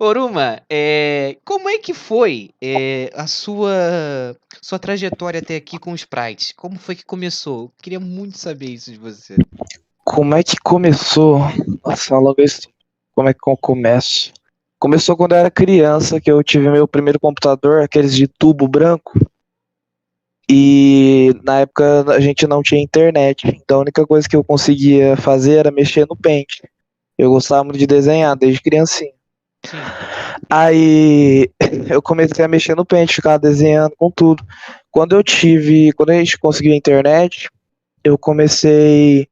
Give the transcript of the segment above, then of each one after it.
Oruma, como é que foi a sua trajetória até aqui com o Sprite? Como foi que começou? Eu queria muito saber isso de você. Como é que começou? Nossa, logo isso. Como é que eu começo? Começou quando eu era criança, que eu tive meu primeiro computador, aqueles de tubo branco. E na época a gente não tinha internet. Então a única coisa que eu conseguia fazer era mexer no Paint. Eu gostava muito de desenhar desde criancinha. Sim. Aí eu comecei a mexer no Paint, ficar desenhando com tudo. Quando a gente conseguiu a internet, eu comecei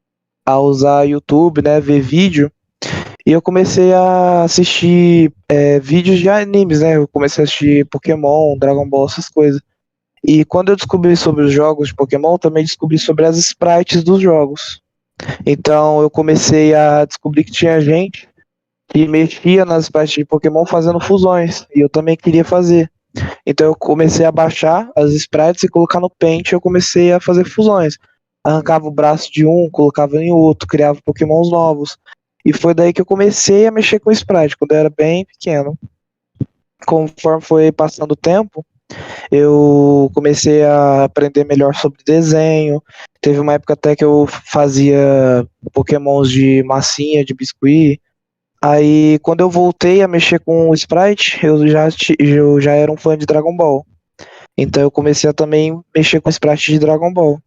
a usar YouTube, né, ver vídeo, e eu comecei a assistir vídeos de animes, né, eu comecei a assistir Pokémon, Dragon Ball, essas coisas. E quando eu descobri sobre os jogos de Pokémon, também descobri sobre as sprites dos jogos. Então eu comecei a descobrir que tinha gente que mexia nas sprites de Pokémon fazendo fusões, e eu também queria fazer. Então eu comecei a baixar as sprites e colocar no Paint, e eu comecei a fazer fusões. Arrancava o braço de um, colocava em outro, criava Pokémons novos. E foi daí que eu comecei a mexer com sprite, quando eu era bem pequeno. Conforme foi passando o tempo, eu comecei a aprender melhor sobre desenho. Teve uma época até que eu fazia Pokémons de massinha, de biscuit. Aí, quando eu voltei a mexer com o Sprite, eu já era um fã de Dragon Ball. Então eu comecei a também mexer com Sprite de Dragon Ball.